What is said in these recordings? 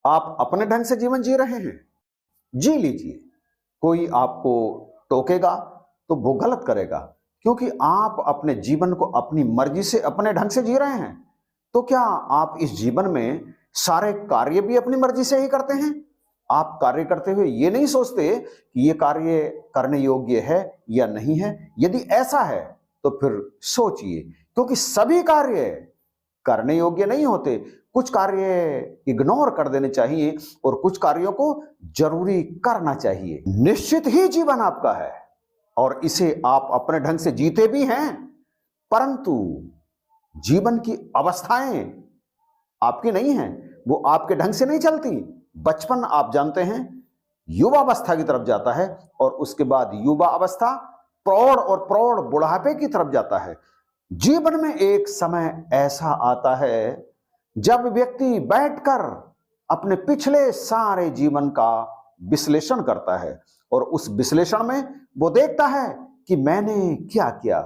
आप अपने ढंग से जीवन जी रहे हैं, जी लीजिए। कोई आपको टोकेगा तो वो गलत करेगा, क्योंकि आप अपने जीवन को अपनी मर्जी से अपने ढंग से जी रहे हैं। तो क्या आप इस जीवन में सारे कार्य भी अपनी मर्जी से ही करते हैं? आप कार्य करते हुए ये नहीं सोचते कि ये कार्य करने योग्य है या नहीं है। यदि ऐसा है तो फिर सोचिए, क्योंकि सभी कार्य करने योग्य नहीं होते। कुछ कार्य इग्नोर कर देने चाहिए और कुछ कार्यों को जरूरी करना चाहिए। निश्चित ही जीवन आपका है और इसे आप अपने ढंग से जीते भी हैं, परंतु जीवन की अवस्थाएं आपकी नहीं हैं, वो आपके ढंग से नहीं चलती। बचपन आप जानते हैं युवावस्था की तरफ जाता है और उसके बाद युवा अवस्था प्रौढ़ और प्रौढ़ बुढ़ापे की तरफ जाता है। जीवन में एक समय ऐसा आता है जब व्यक्ति बैठकर अपने पिछले सारे जीवन का विश्लेषण करता है और उस विश्लेषण में वो देखता है कि मैंने क्या किया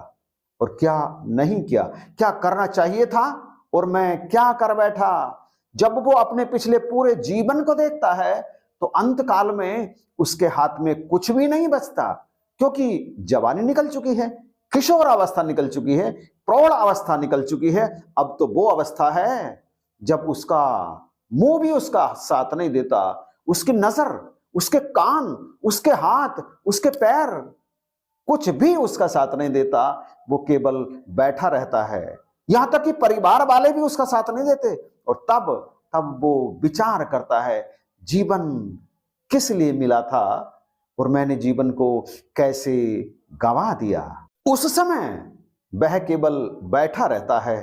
और क्या नहीं किया, क्या करना चाहिए था और मैं क्या कर बैठा। जब वो अपने पिछले पूरे जीवन को देखता है तो अंत काल में उसके हाथ में कुछ भी नहीं बचता, क्योंकि जवानी निकल चुकी है, किशोर अवस्था निकल चुकी है, प्रौढ़ अवस्था निकल चुकी है। अब तो वो अवस्था है जब उसका मुंह भी उसका साथ नहीं देता, उसकी नजर, उसके कान, उसके हाथ, उसके पैर, कुछ भी उसका साथ नहीं देता। वो केवल बैठा रहता है, यहां तक कि परिवार वाले भी उसका साथ नहीं देते। और तब तब वो विचार करता है, जीवन किस लिए मिला था और मैंने जीवन को कैसे गंवा दिया। उस समय वह केवल बैठा रहता है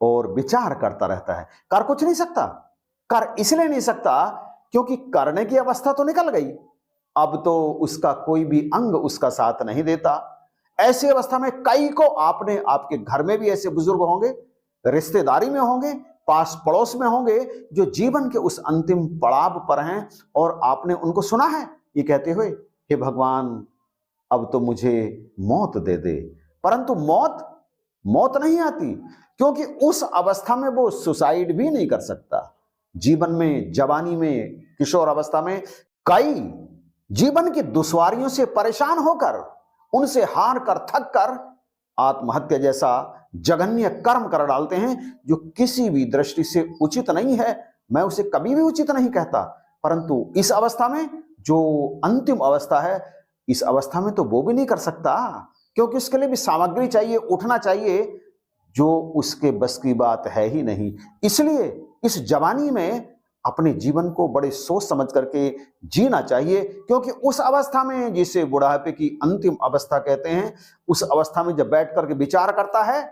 और विचार करता रहता है। कर कुछ नहीं सकता। कर इसलिए नहीं सकता क्योंकि करने की अवस्था तो निकल गई, अब तो उसका कोई भी अंग उसका साथ नहीं देता। ऐसी अवस्था में कई को आपने, आपके घर में भी ऐसे बुजुर्ग होंगे, रिश्तेदारी में होंगे, पास पड़ोस में होंगे, जो जीवन के उस अंतिम पड़ाव पर हैं और आपने उनको सुना है ये कहते हुए, हे भगवान अब तो मुझे मौत दे दे। परंतु मौत मौत नहीं आती, क्योंकि उस अवस्था में वो सुसाइड भी नहीं कर सकता। जीवन में, जवानी में, किशोर अवस्था में कई जीवन की दुश्वारियों से परेशान होकर, उनसे हार कर, थक कर आत्महत्या जैसा जघन्य कर्म कर डालते हैं, जो किसी भी दृष्टि से उचित नहीं है। मैं उसे कभी भी उचित नहीं कहता, परंतु इस अवस्था में, जो अंतिम अवस्था है, इस अवस्था में तो वो भी नहीं कर सकता, क्योंकि उसके लिए भी सामग्री चाहिए, उठना चाहिए, जो उसके बस की बात है ही नहीं। इसलिए इस जवानी में अपने जीवन को बड़े सोच समझ करके जीना चाहिए, क्योंकि उस अवस्था में, जिसे बुढ़ापे की अंतिम अवस्था कहते हैं, उस अवस्था में जब बैठ करके विचार करता है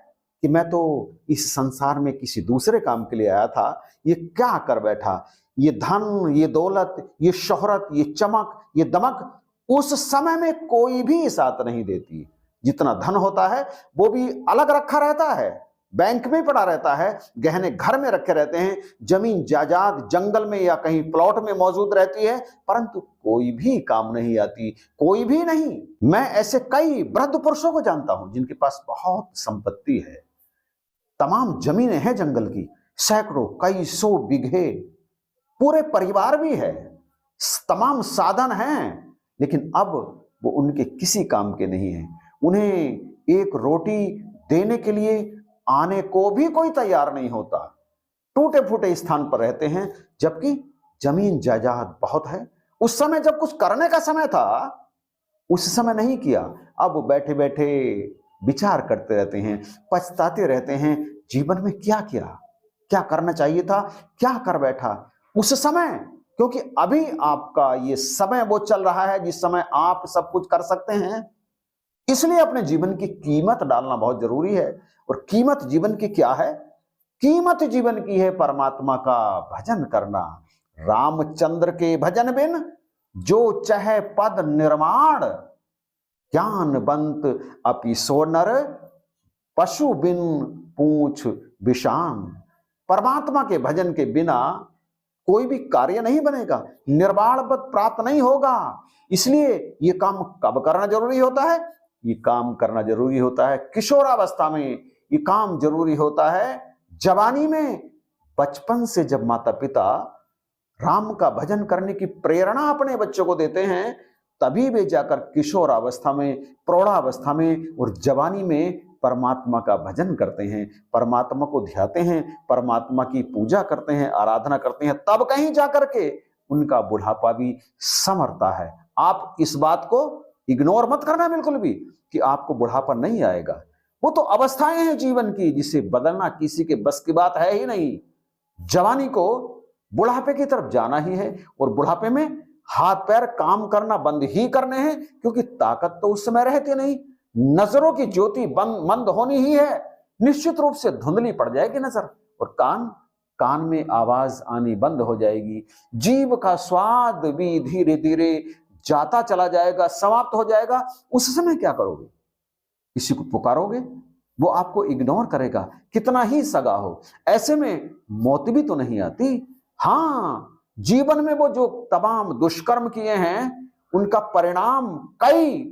कि मैं तो इस संसार में किसी दूसरे काम के लिए आया था, ये क्या कर बैठा, ये धन, ये दौलत, ये शोहरत, ये चमक, ये दमक उस समय में कोई भी साथ नहीं देती। जितना धन होता है वो भी अलग रखा रहता है, बैंक में पड़ा रहता है, गहने घर में रखे रहते हैं, जमीन जायदाद जंगल में या कहीं प्लॉट में मौजूद रहती है, परंतु कोई भी काम नहीं आती, कोई भी नहीं। मैं ऐसे कई वृद्ध पुरुषों को जानता हूं जिनके पास बहुत संपत्ति है, तमाम जमीनें हैं जंगल की, सैकड़ों, कई सौ बीघे, पूरे परिवार भी है, तमाम साधन हैं, लेकिन अब वो उनके किसी काम के नहीं है। उन्हें एक रोटी देने के लिए आने को भी कोई तैयार नहीं होता, टूटे फूटे स्थान पर रहते हैं, जबकि जमीन जायदाद बहुत है। उस समय जब कुछ करने का समय था, उस समय नहीं किया, अब वो बैठे बैठे विचार करते रहते हैं, पछताते रहते हैं, जीवन में क्या किया, क्या करना चाहिए था, क्या कर बैठा उस समय। क्योंकि अभी आपका ये समय वो चल रहा है जिस समय आप सब कुछ कर सकते हैं। इसलिए अपने जीवन की कीमत डालना बहुत जरूरी है। और कीमत जीवन की क्या है? कीमत जीवन की है परमात्मा का भजन करना। रामचंद्र के भजन बिन जो चाहे पद निर्माण, ज्ञानवंत अपि सो नर, पशु बिन पूछ विषाण। परमात्मा के भजन के बिना कोई भी कार्य नहीं बनेगा, निर्वाण पद प्राप्त नहीं होगा। इसलिए ये काम कब करना जरूरी होता है? ये काम करना जरूरी होता है किशोरावस्था में, ये काम जरूरी होता है जवानी में। बचपन से जब माता पिता राम का भजन करने की प्रेरणा अपने बच्चों को देते हैं, तभी वे जाकर किशोरावस्था में, प्रौढ़ावस्था में और जवानी में परमात्मा का भजन करते हैं, परमात्मा को ध्याते हैं, परमात्मा की पूजा करते हैं, आराधना करते हैं, तब कहीं जाकर के उनका बुढ़ापा भी संवरता है। आप इस बात को इग्नोर मत करना बिल्कुल भी कि आपको बुढ़ापा नहीं आएगा। वो तो अवस्थाएं हैं जीवन की, जिसे बदलना किसी के बस की बात है ही नहीं। जवानी को बुढ़ापे की तरफ जाना ही है और बुढ़ापे में हाथ पैर काम करना बंद ही करने हैं, क्योंकि ताकत तो उस समय रहती नहीं। नजरों की ज्योति मंद होनी ही है, निश्चित रूप से धुंधली पड़ जाएगी नजर, और कान में आवाज आनी बंद हो जाएगी। जीव का स्वाद भी धीरे धीरे जाता चला जाएगा, समाप्त हो जाएगा। उस समय क्या करोगे? किसी को पुकारोगे, वो आपको इग्नोर करेगा, कितना ही सगा हो। ऐसे में मौत भी तो नहीं आती। हाँ, जीवन में वो जो तमाम दुष्कर्म किए हैं, उनका परिणाम,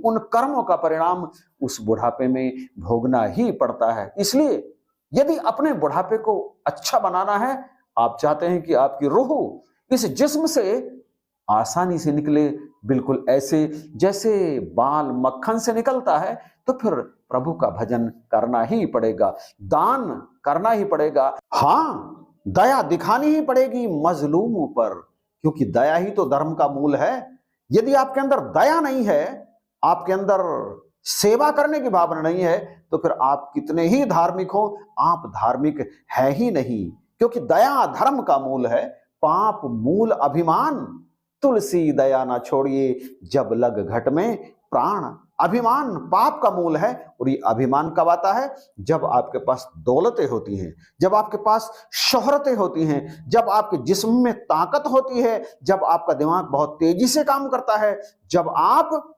उन कर्मों का परिणाम उस बुढ़ापे में भोगना ही पड़ता है। इसलिए यदि अपने बुढ़ापे को अच्छा बनाना है, आप चाहते हैं कि आपकी रूह इस जिस्म से आसानी से निकले, बिल्कुल ऐसे जैसे बाल मक्खन से निकलता है, तो फिर प्रभु का भजन करना ही पड़ेगा, दान करना ही पड़ेगा। हाँ, दया दिखानी ही पड़ेगी मजलूमों पर, क्योंकि दया ही तो धर्म का मूल है। यदि आपके अंदर दया नहीं है, आपके अंदर सेवा करने की भावना नहीं है, तो फिर आप कितने ही धार्मिक हो, आप धार्मिक है ही नहीं। क्योंकि दया धर्म का मूल है, पाप मूल अभिमान। तुलसी दया ना छोड़िए, जब लग घट में प्राण। अभिमान पाप का मूल है, और ये अभिमान कब आता है? जब आपके पास दौलतें होती हैं, जब आपके पास शोहरतें होती हैं, जब आपके जिस्म में ताकत होती है, जब आपका दिमाग बहुत तेजी से काम करता है, जब आप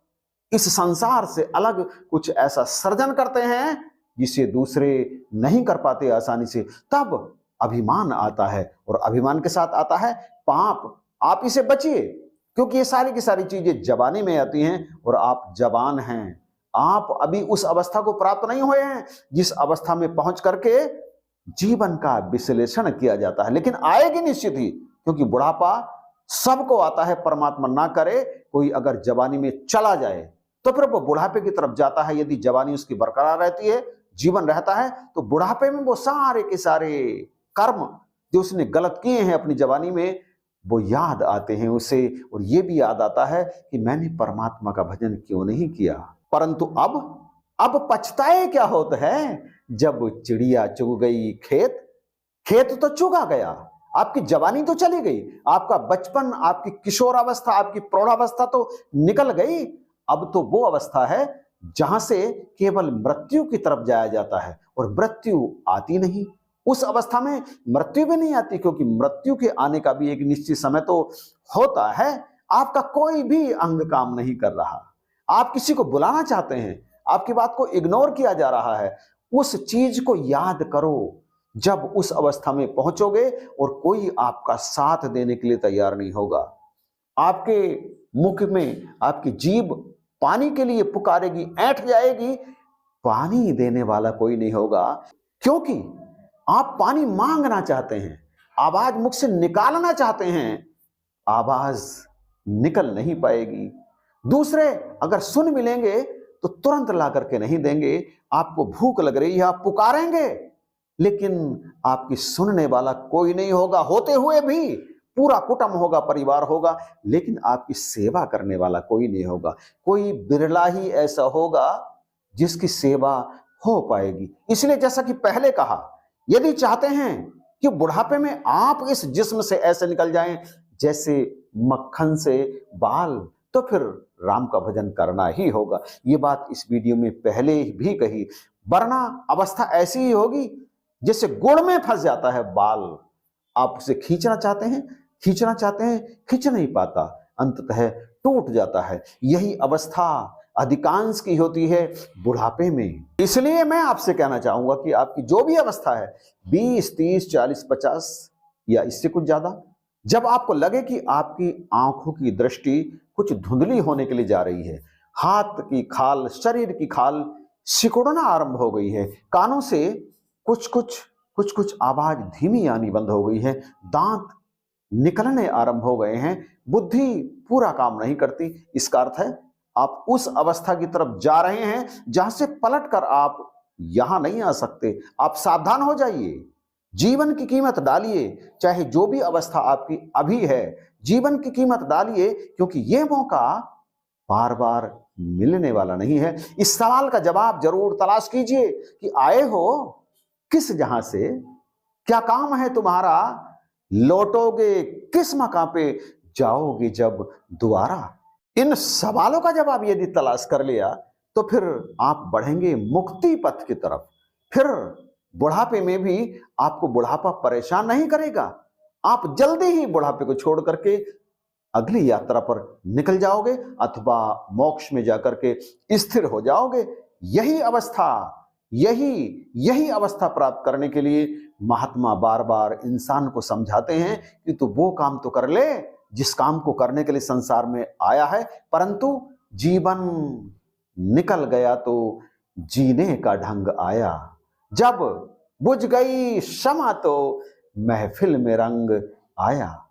इस संसार से अलग कुछ ऐसा सर्जन करते हैं जिसे दूसरे नहीं कर पाते आसानी से, तब अभिमान आता है, और अभिमान के साथ आता है पाप। आप इसे बचिए, क्योंकि ये सारी की सारी चीजें जवानी में आती हैं, और आप जवान हैं। आप अभी उस अवस्था को प्राप्त नहीं हुए हैं जिस अवस्था में पहुंच करके जीवन का विश्लेषण किया जाता है। लेकिन आएगी निश्चित ही, क्योंकि बुढ़ापा सबको आता है, परमात्मा ना करे कोई अगर जवानी में चला जाए तो फिर वो बुढ़ापे की तरफ जाता है। यदि जवानी उसकी बरकरार रहती है, जीवन रहता है, तो बुढ़ापे में वो सारे के सारे कर्म जो उसने गलत किए हैं अपनी जवानी में, वो याद आते हैं उसे, और ये भी याद आता है कि मैंने परमात्मा का भजन क्यों नहीं किया। परंतु अब पछताए क्या होता है, जब चिड़िया चुग गई खेत तो चुगा गया, आपकी जवानी तो चली गई, आपका बचपन, आपकी किशोरावस्था, आपकी प्रौढ़ावस्था तो निकल गई। अब तो वो अवस्था है जहां से केवल मृत्यु की तरफ जाया जाता है, और मृत्यु आती नहीं। उस अवस्था में मृत्यु भी नहीं आती, क्योंकि मृत्यु के आने का भी एक निश्चित समय तो होता है। आपका कोई भी अंग काम नहीं कर रहा, आप किसी को बुलाना चाहते हैं, आपकी बात को इग्नोर किया जा रहा है। उस चीज को याद करो जब उस अवस्था में पहुंचोगे, और कोई आपका साथ देने के लिए तैयार नहीं होगा। आपके मुख में आपकी जीभ पानी के लिए पुकारेगी, ऐंठ जाएगी, पानी देने वाला कोई नहीं होगा, क्योंकि आप पानी मांगना चाहते हैं, आवाज मुख से निकालना चाहते हैं, आवाज निकल नहीं पाएगी। दूसरे अगर सुन मिलेंगे तो तुरंत ला करके नहीं देंगे। आपको भूख लग रही है, आप पुकारेंगे, लेकिन आपकी सुनने वाला कोई नहीं होगा। होते हुए भी पूरा कुटुंब होगा, परिवार होगा, लेकिन आपकी सेवा करने वाला कोई नहीं होगा। कोई बिरला ही ऐसा होगा जिसकी सेवा हो पाएगी। इसलिए जैसा कि पहले कहा, यदि चाहते हैं कि बुढ़ापे में आप इस जिस्म से ऐसे निकल जाएं जैसे मक्खन से बाल, तो फिर राम का भजन करना ही होगा। ये बात इस वीडियो में पहले भी कही, वरना अवस्था ऐसी ही होगी जैसे गुड़ में फंस जाता है बाल। आप उसे खींचना चाहते हैं, खींच नहीं पाता, अंततः टूट जाता है। यही अवस्था अधिकांश की होती है बुढ़ापे में। इसलिए मैं आपसे कहना चाहूंगा कि आपकी जो भी अवस्था है, 20, 30, 40, 50 या इससे कुछ ज्यादा, जब आपको लगे कि आपकी आंखों की दृष्टि कुछ धुंधली होने के लिए जा रही है, हाथ की खाल, शरीर की खाल सिकुड़ना आरंभ हो गई है, कानों से कुछ कुछ आवाज धीमी आनी बंद हो गई है, दांत निकलने आरंभ हो गए हैं, बुद्धि पूरा काम नहीं करती, इसका अर्थ है आप उस अवस्था की तरफ जा रहे हैं जहां से पलटकर आप यहां नहीं आ सकते। आप सावधान हो जाइए, जीवन की कीमत डालिए, चाहे जो भी अवस्था आपकी अभी है, जीवन की कीमत डालिए, क्योंकि यह मौका बार बार मिलने वाला नहीं है। इस सवाल का जवाब जरूर तलाश कीजिए कि आए हो किस जहां से, क्या काम है तुम्हारा, लौटोगे किस मकाम पे, जाओगे जब दोबारा। इन सवालों का जवाब यदि तलाश कर लिया तो फिर आप बढ़ेंगे मुक्ति पथ की तरफ। फिर बुढ़ापे में भी आपको बुढ़ापा परेशान नहीं करेगा। आप जल्दी ही बुढ़ापे को छोड़ करके अगली यात्रा पर निकल जाओगे अथवा मोक्ष में जाकर के स्थिर हो जाओगे। यही अवस्था, यही अवस्था प्राप्त करने के लिए महात्मा बार बार इंसान को समझाते हैं कि तू वो काम तो कर ले जिस काम को करने के लिए संसार में आया है, परंतु जीवन निकल गया तो जीने का ढंग आया। जब बुझ गई शमा तो महफिल में रंग आया।